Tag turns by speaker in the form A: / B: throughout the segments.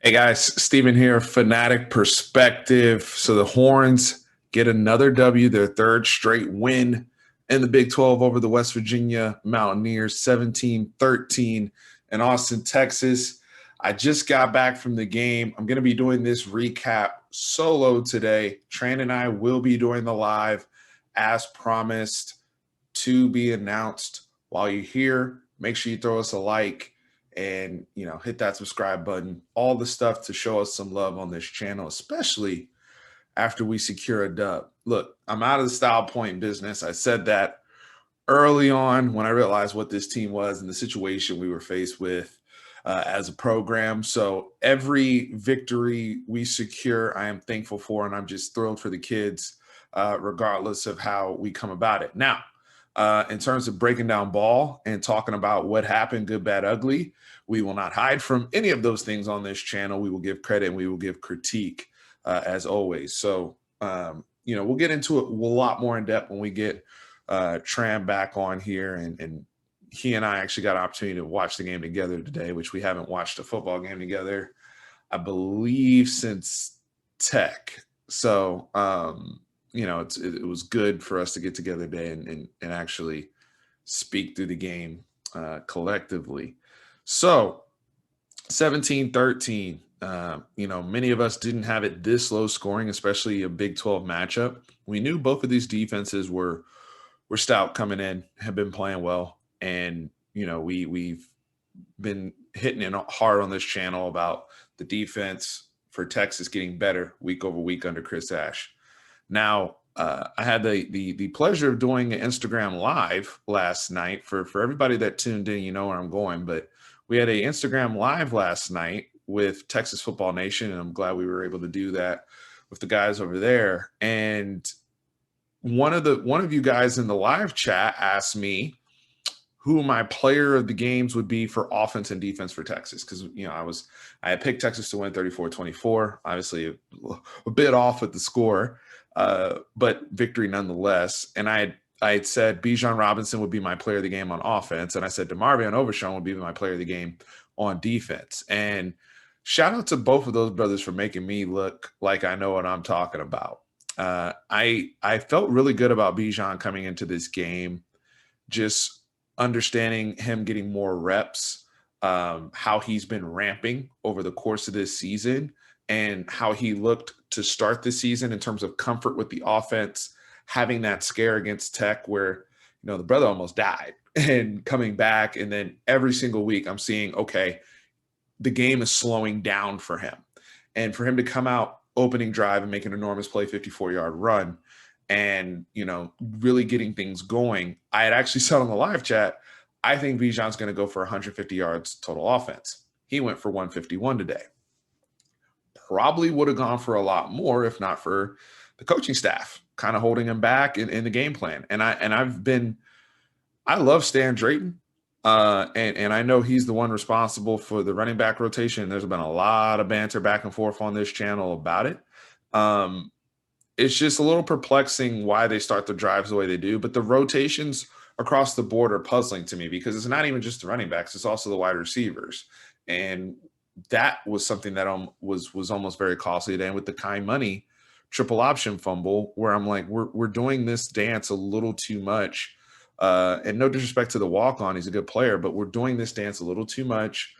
A: Hey guys, Steven here, Fanatic Perspective. So the Horns get another W, their third straight win in the Big 12 over the West Virginia Mountaineers, 17-13 in Austin, Texas. I just got back from the game. I'm going to be doing this recap solo today. Tran and I will be doing the live as promised, to be announced. While you're here, make sure you throw us a like and hit that subscribe button, all the stuff to show us some love on this channel, especially after we secure a dub. Look, I'm out of the style point business. I said that early on when I realized what this team was and the situation we were faced with as a program. So every victory we secure, I am thankful for, and I'm just thrilled for the kids, regardless of how we come about it. Now, in terms of breaking down ball and talking about what happened, good, bad, ugly, we will not hide from any of those things on this channel. We will give credit and we will give critique as always. So, we'll get into it a lot more in depth when we get Tran back on here. And he and I actually got an opportunity to watch the game together today, which we haven't watched a football game together, I believe, since Tech. So, it was good for us to get together today and actually speak through the game collectively. So 17-13, many of us didn't have it this low scoring, especially a Big 12 matchup. We knew both of these defenses were stout coming in, have been playing well. And, we've been hitting it hard on this channel about the defense for Texas getting better week over week under Chris Ash. Now, I had the pleasure of doing an Instagram live last night. For everybody that tuned in, you know where I'm going, but we had an Instagram live last night with Texas Football Nation, and I'm glad we were able to do that with the guys over there. And one of you guys in the live chat asked me who my player of the games would be for offense and defense for Texas. Because, I had picked Texas to win 34-24, obviously a bit off with the score, but victory nonetheless. And I had said Bijan Robinson would be my player of the game on offense. And I said DeMarvion Overshown would be my player of the game on defense. And shout out to both of those brothers for making me look like I know what I'm talking about. I felt really good about Bijan coming into this game, just understanding him getting more reps, how he's been ramping over the course of this season, and how he looked to start the season in terms of comfort with the offense, having that scare against Tech where, the brother almost died, and coming back. And then every single week I'm seeing, okay, the game is slowing down for him. And for him to come out opening drive and make an enormous play, 54-yard run, and, really getting things going. I had actually said on the live chat, I think Bijan's going to go for 150 yards total offense. He went for 151 today. Probably would have gone for a lot more if not for the coaching staff kind of holding him back in the game plan. And I love Stan Drayton. And I know he's the one responsible for the running back rotation. There's been a lot of banter back and forth on this channel about it. It's just a little perplexing why they start the drives the way they do. But the rotations across the board are puzzling to me because it's not even just the running backs, it's also the wide receivers. And that was something that was almost very costly today. And with the Kai Money triple option fumble, where I'm like, we're doing this dance a little too much. And no disrespect to the walk-on, he's a good player, but we're doing this dance a little too much.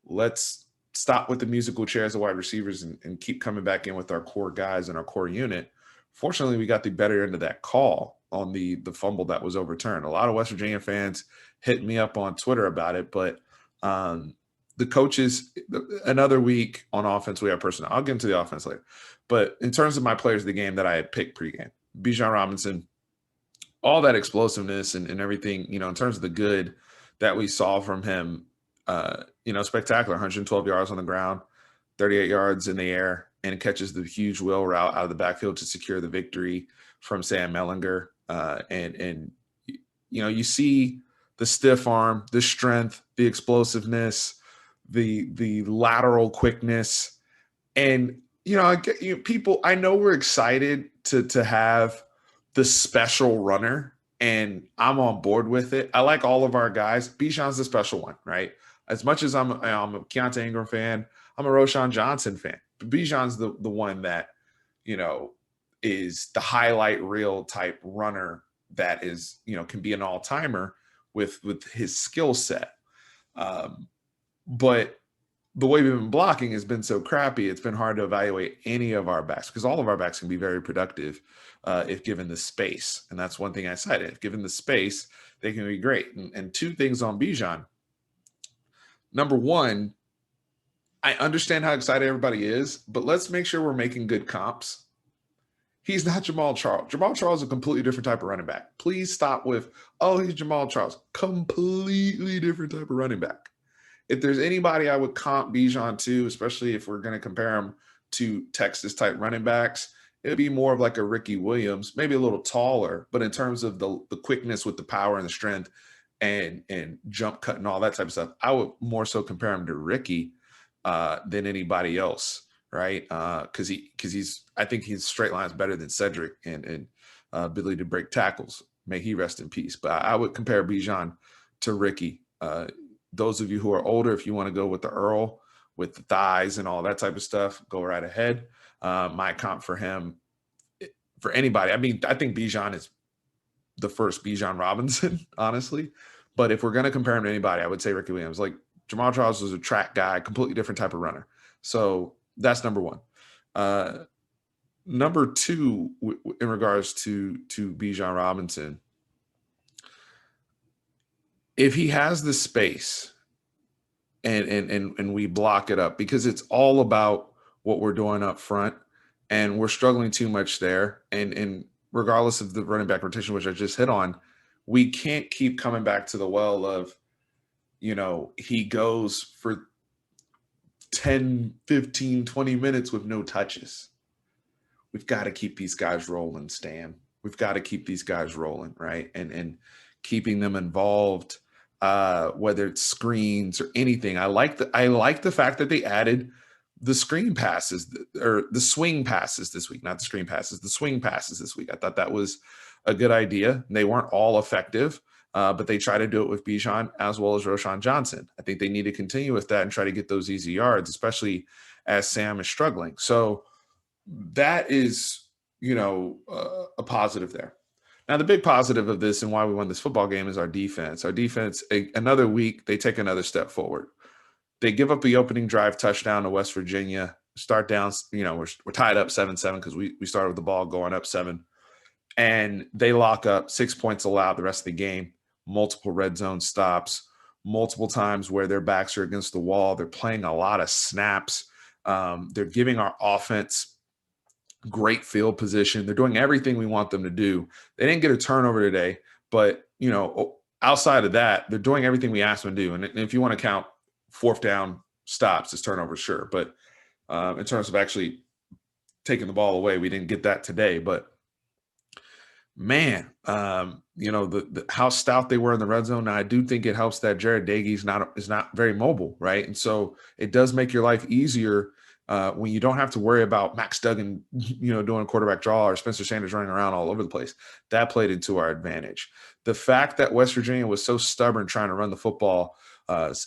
A: Let's stop with the musical chairs of wide receivers and keep coming back in with our core guys and our core unit. Fortunately, we got the better end of that call on the fumble that was overturned. A lot of West Virginia fans hit me up on Twitter about it, but the coaches, another week on offense, we have personnel. I'll get into the offense later. But in terms of my players of the game that I had picked pregame, Bijan Robinson, all that explosiveness and everything, in terms of the good that we saw from him, spectacular. 112 yards on the ground, 38 yards in the air, and catches the huge wheel route out of the backfield to secure the victory from Sam Mellinger. You see the stiff arm, the strength, the explosiveness, the lateral quickness. And, people, I know we're excited to have the special runner, and I'm on board with it. I like all of our guys. Bijan's the special one, right? As much as I'm a Keontae Ingram fan, I'm a Roshan Johnson fan. Bijan's the one that, you know, is the highlight reel type runner that is, can be an all timer with his skill set. Um, but the way we've been blocking has been so crappy. It's been hard to evaluate any of our backs because all of our backs can be very productive if given the space. And that's one thing I cited. If given the space, they can be great. And two things on Bijan. Number one, I understand how excited everybody is, but let's make sure we're making good comps. He's not Jamal Charles. Jamal Charles is a completely different type of running back. Please stop with, oh, he's Jamal Charles. Completely different type of running back. If there's anybody I would comp Bijan to, especially if we're going to compare him to Texas type running backs, it'd be more of like a Ricky Williams, maybe a little taller, but in terms of the quickness with the power and the strength and jump cut and all that type of stuff, I would more so compare him to Ricky than anybody else, right? Because I think his straight line is better than Cedric and ability to break tackles. May he rest in peace. But I would compare Bijan to Ricky. Those of you who are older, if you want to go with the Earl, with the thighs and all that type of stuff, go right ahead. My comp for him, for anybody, I mean, I think Bijan is the first Bijan Robinson, honestly. But if we're going to compare him to anybody, I would say Ricky Williams. Like Jamal Charles was a track guy, completely different type of runner. So that's number one. Number two, in regards to Bijan Robinson, if he has the space and we block it up, because it's all about what we're doing up front, and we're struggling too much there. And regardless of the running back rotation, which I just hit on, we can't keep coming back to the well of, he goes for 10, 15, 20 minutes with no touches. We've got to keep these guys rolling, Stan. We've got to keep these guys rolling, right? And keeping them involved, whether it's screens or anything. I like the fact that they added the screen passes or the swing passes this week, not the screen passes, the swing passes this week. I thought that was a good idea. They weren't all effective, but they try to do it with Bijan as well as Roshan Johnson. I think they need to continue with that and try to get those easy yards, especially as Sam is struggling. So that is, a positive there. Now, the big positive of this and why we won this football game is our defense. Our defense, another week, they take another step forward. They give up the opening drive touchdown to West Virginia, start down, we're tied up 7-7 because we started with the ball going up 7. And they lock up 6 points allowed the rest of the game, multiple red zone stops, multiple times where their backs are against the wall. They're playing a lot of snaps. They're giving our offense great field position. They're doing everything we want them to do. They didn't get a turnover today, but, outside of that, they're doing everything we asked them to do. And if you want to count fourth down stops as turnovers, sure. But in terms of actually taking the ball away, we didn't get that today. But man, the how stout they were in the red zone. Now, I do think it helps that Jared Dagey is not very mobile, right? And so it does make your life easier when you don't have to worry about Max Duggan, doing a quarterback draw or Spencer Sanders running around all over the place. That played into our advantage. The fact that West Virginia was so stubborn trying to run the football,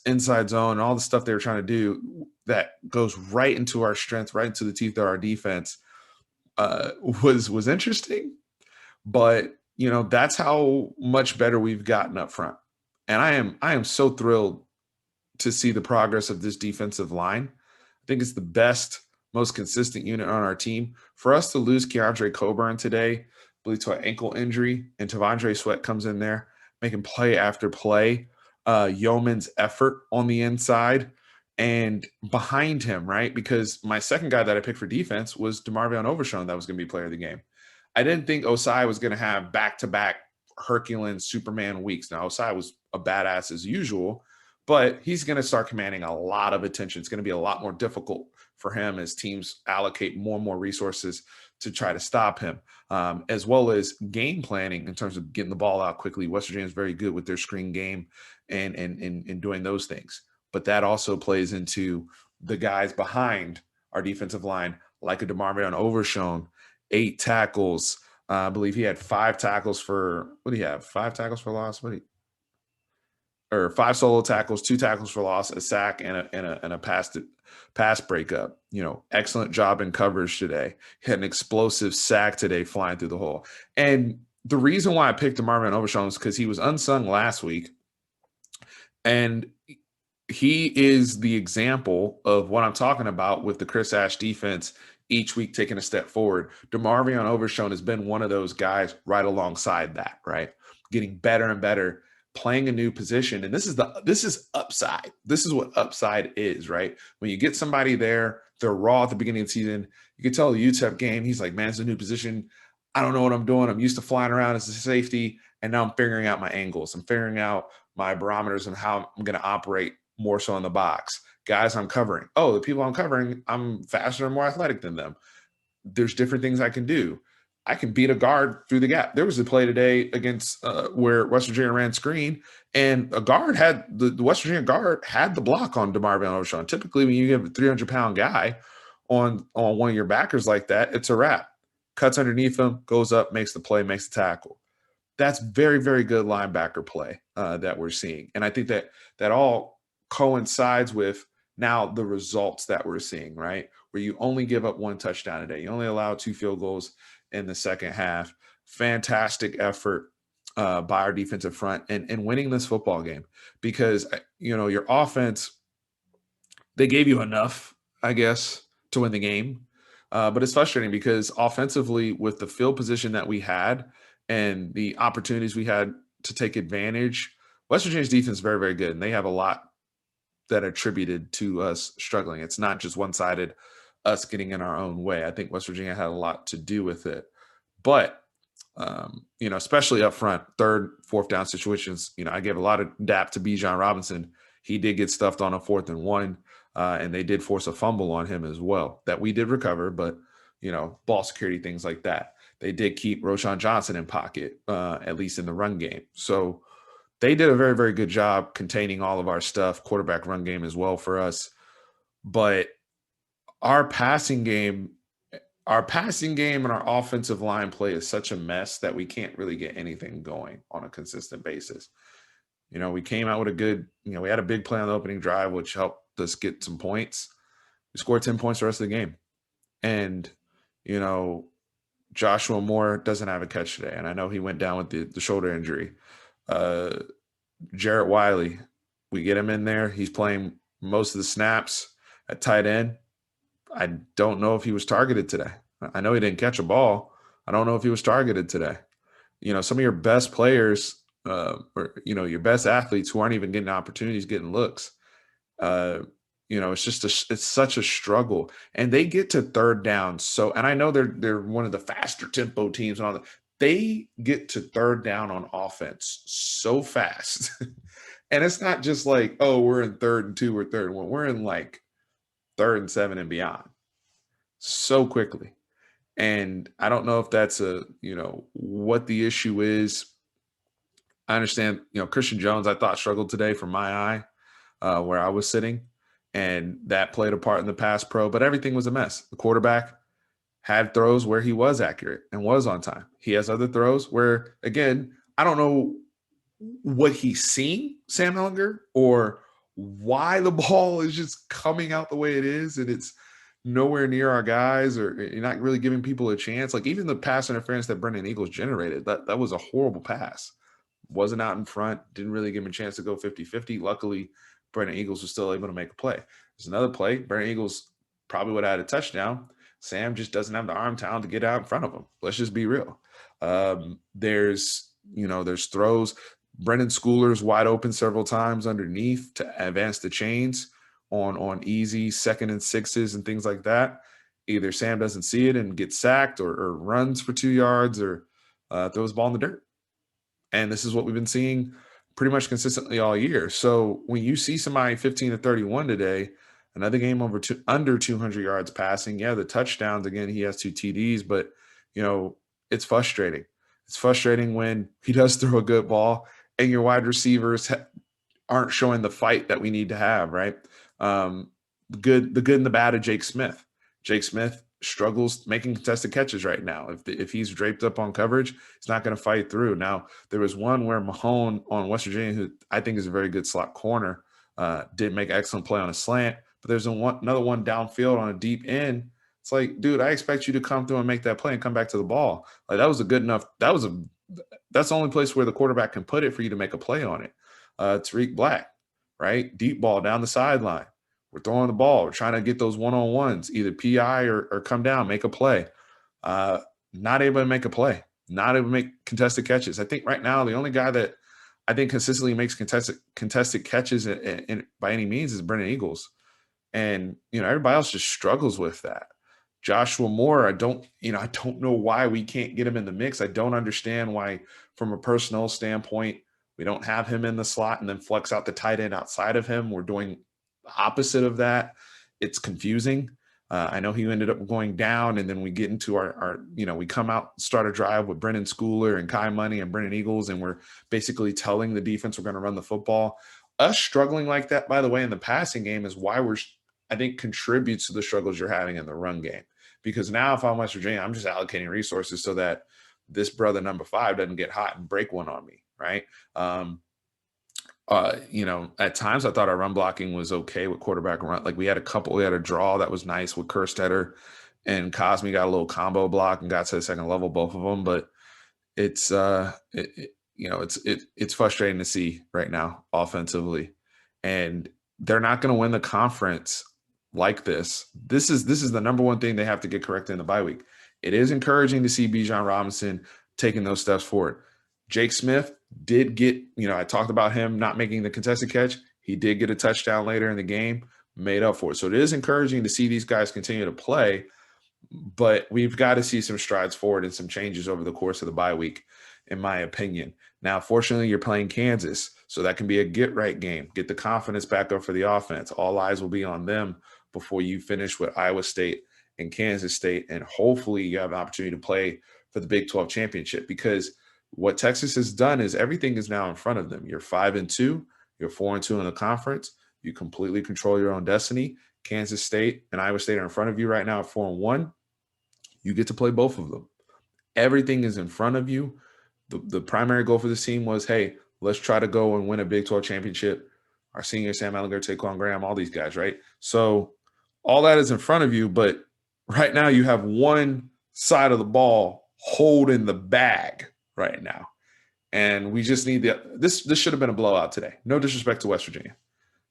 A: inside zone, and all the stuff they were trying to do, that goes right into our strength, right into the teeth of our defense, was interesting. But that's how much better we've gotten up front, and I am so thrilled to see the progress of this defensive line. I think it's the best, most consistent unit on our team. For us to lose Keandre Coburn today, I believe to an ankle injury, and Tavondre Sweat comes in there, making play after play. Yeoman's effort on the inside and behind him, right? Because my second guy that I picked for defense was DeMarvion Overshown that was going to be player of the game. I didn't think Osai was going to have back-to-back Herculean Superman weeks. Now, Osai was a badass as usual, but he's going to start commanding a lot of attention. It's going to be a lot more difficult for him as teams allocate more and more resources to try to stop him, as well as game planning in terms of getting the ball out quickly. West Virginia is very good with their screen game and doing those things. But that also plays into the guys behind our defensive line, like a DeMarvion Overshown, 8 tackles. I believe he had 5 tackles for, what do you have? 5 tackles for loss? or 5 solo tackles, 2 tackles for loss, a sack, and a pass breakup. Excellent job in coverage today. He had an explosive sack today flying through the hole. And the reason why I picked DeMarvin Overshown is because he was unsung last week. And he is the example of what I'm talking about with the Chris Ash defense each week taking a step forward. DeMarvion Overshown has been one of those guys right alongside that, right? Getting better and better, playing a new position. And this is upside. This is what upside is, right? When you get somebody there, they're raw at the beginning of the season. You can tell the UTEP game, he's like, man, it's a new position. I don't know what I'm doing. I'm used to flying around as a safety, and now I'm figuring out my angles. I'm figuring out my barometers and how I'm going to operate more so in the box. Guys I'm covering. Oh, the people I'm covering, I'm faster and more athletic than them. There's different things I can do. I can beat a guard through the gap. There was a play today against where West Virginia ran screen, and a guard had the West Virginia guard had the block on DeMarvin Overshown. Typically, when you have a 300-pound guy on one of your backers like that, it's a wrap. Cuts underneath him, goes up, makes the play, makes the tackle. That's very, very good linebacker play that we're seeing. And I think that all coincides with now the results that we're seeing, right? Where you only give up 1 touchdown a day. You only allow 2 field goals in the second half. Fantastic effort by our defensive front and winning this football game because, your offense, they gave you enough, I guess, to win the game. But it's frustrating because offensively, with the field position that we had and the opportunities we had to take advantage, West Virginia's defense is very, very good. And they have a lot that attributed to us struggling. It's not just one-sided, us getting in our own way. I think West Virginia had a lot to do with it. But, especially up front, 3rd, 4th down situations, I gave a lot of dap to Bijan Robinson. He did get stuffed on a 4th and 1. And they did force a fumble on him as well that we did recover, but, ball security, things like that. They did keep Roschon Johnson in pocket, at least in the run game. So they did a very, very good job containing all of our stuff, quarterback run game as well for us. But our passing game and our offensive line play is such a mess that we can't really get anything going on a consistent basis. We came out with a good, we had a big play on the opening drive, which helped us get some points. We scored 10 points the rest of the game. And, Joshua Moore doesn't have a catch today. And I know he went down with the shoulder injury. Jarrett Wiley, we get him in there. He's playing most of the snaps at tight end. I don't know if he was targeted today. I know he didn't catch a ball. I don't know if he was targeted today. Some of your best players, or your best athletes who aren't even getting opportunities, getting looks. It's such a struggle, and they get to 3rd down. So, and I know they're one of the faster tempo teams and all that. They get to 3rd down on offense so fast, and it's not just like, oh, we're in 3rd and 2 or 3rd and 1. We're in like 3rd and 7 and beyond so quickly. And I don't know if that's what the issue is. I understand, Christian Jones, I thought struggled today from my eye where I was sitting, and that played a part in the pass pro, but everything was a mess. The quarterback had throws where he was accurate and was on time. He has other throws where, again, I don't know what he's seeing, Sam Ellinger, or why the ball is just coming out the way it is, and it's nowhere near our guys, or you're not really giving people a chance. Like even the pass interference that Brendan Eagles generated, that was a horrible pass. Wasn't out in front, didn't really give him a chance to go 50-50. Luckily, Brendan Eagles was still able to make a play. There's another play. Brendan Eagles probably would have had a touchdown. Sam just doesn't have the arm talent to get out in front of him. Let's just be real. There's throws. Brendan Schooler's wide open several times underneath to advance the chains on easy 2nd and 6s and things like that. Either Sam doesn't see it and gets sacked or runs for 2 yards or throws the ball in the dirt. And this is what we've been seeing pretty much consistently all year. So when you see somebody 15-31 today, another game under 200 yards passing, yeah, the touchdowns, again, he has 2 TDs, but, it's frustrating. It's frustrating when he does throw a good ball and your wide receivers aren't showing the fight that we need to have, right? The good and the bad of Jake Smith. Jake Smith struggles making contested catches right now. If he's draped up on coverage, he's not going to fight through. Now, there was one where Mahone on West Virginia, who I think is a very good slot corner, did make an excellent play on a slant, but there's another one downfield on a deep end. It's like, dude, I expect you to come through and make that play and come back to the ball. Like, that was a good enough. That's the only place where the quarterback can put it for you to make a play on it. Tariq Black, right? Deep ball down the sideline. We're throwing the ball. We're trying to get those one-on-ones, either PI or come down, make a play. Not able to make a play. Not able to make contested catches. I think right now the only guy that I think consistently makes contested catches by any means is Brennan Eagles. And, everybody else just struggles with that. Joshua Moore, I don't know why we can't get him in the mix. I don't understand why, from a personnel standpoint, we don't have him in the slot and then flex out the tight end outside of him. We're doing the opposite of that. It's confusing. I know he ended up going down, and then we get into our we come out, start a drive with Brennan Schooler and Kai Money and Brennan Eagles, and we're basically telling the defense we're going to run the football. Us struggling like that, by the way, in the passing game is why I think contributes to the struggles you're having in the run game. Because now if I'm West Virginia, I'm just allocating resources so that this brother number 5 doesn't get hot and break one on me, right? At times I thought our run blocking was okay with quarterback run. Like we had a draw that was nice with Kerstetter and Cosme got a little combo block and got to the second level, both of them. But it's it's frustrating to see right now offensively, and they're not going to win the conference like this. This is the number one thing they have to get corrected in the bye week. It is encouraging to see Bijan Robinson taking those steps forward. Jake Smith did get, I talked about him not making the contested catch. He did get a touchdown later in the game, made up for it. So it is encouraging to see these guys continue to play, but we've got to see some strides forward and some changes over the course of the bye week, in my opinion. Now, fortunately, you're playing Kansas, so that can be a get-right game. Get the confidence back up for the offense. All eyes will be on them before you finish with Iowa State and Kansas State, and hopefully you have an opportunity to play for the Big 12 championship, because what Texas has done is everything is now in front of them. You're 5-2, you're 4-2 in the conference. You completely control your own destiny. Kansas State and Iowa State are in front of you right now at 4-1. You get to play both of them. Everything is in front of you. The primary goal for this team was, hey, let's try to go and win a Big 12 championship. Our senior, Sam Ehlinger, Taquan Graham, all these guys, right? So all that is in front of you, but right now you have one side of the ball holding the bag right now. And we just need this should have been a blowout today. No disrespect to West Virginia.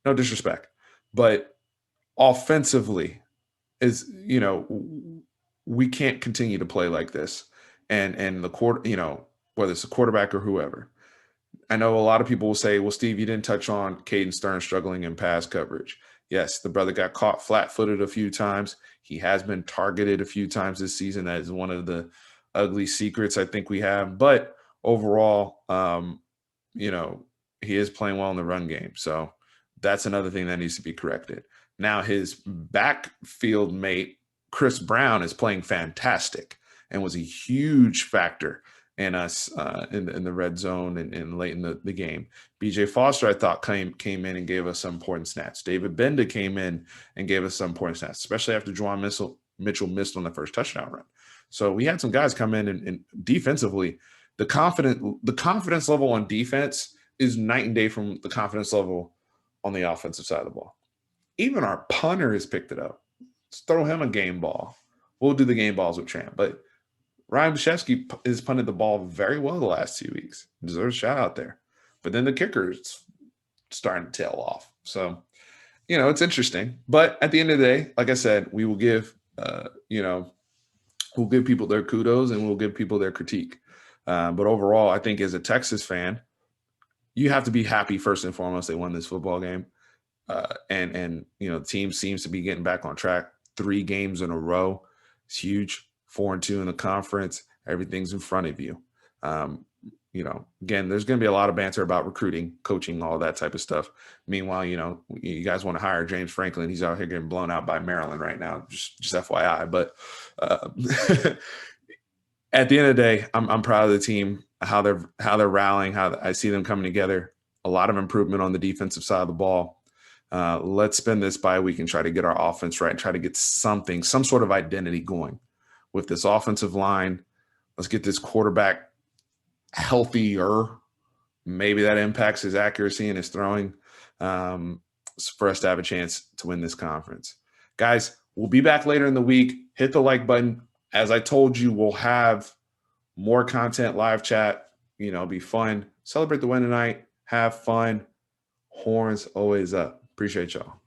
A: No disrespect. But offensively we can't continue to play like this. And the quarter, whether it's a quarterback or whoever. I know a lot of people will say, well, Steve, you didn't touch on Caden Stern struggling in pass coverage. Yes, the brother got caught flat-footed a few times. He has been targeted a few times this season. That is one of the ugly secrets I think we have. But overall, he is playing well in the run game. So that's another thing that needs to be corrected. Now his backfield mate, Chris Brown, is playing fantastic and was a huge factor in us in the red zone and late in the game. BJ Foster, I thought, came in and gave us some important snaps. David Benda came in and gave us some important snaps, especially after Juwan Mitchell missed on the first touchdown run. So we had some guys come in and defensively, the confidence level on defense is night and day from the confidence level on the offensive side of the ball. Even our punter has picked it up. Let's throw him a game ball. We'll do the game balls with Tramp. But Ryan Bashevsky has punted the ball very well the last 2 weeks. Deserves a shout out there. But then the kicker's starting to tail off. So, it's interesting. But at the end of the day, like I said, we will give, we'll give people their kudos and we'll give people their critique. But overall, I think as a Texas fan, you have to be happy first and foremost they won this football game. And the team seems to be getting back on track. 3 games in a row. It's huge. 4-2 in the conference. Everything's in front of you. Again, there's going to be a lot of banter about recruiting, coaching, all that type of stuff. Meanwhile, you guys want to hire James Franklin. He's out here getting blown out by Maryland right now. Just FYI. But at the end of the day, I'm proud of the team, how they're rallying, how I see them coming together. A lot of improvement on the defensive side of the ball. Let's spend this bye week and try to get our offense right and try to get something, some sort of identity going with this offensive line. Let's get this quarterback healthier. Maybe that impacts his accuracy and his throwing, um, for us to have a chance to win this conference. Guys, we'll be back later in the week. Hit the like button. As I told you, we'll have more content, live chat. Be fun. Celebrate the win tonight. Have fun. Horns always up. Appreciate y'all.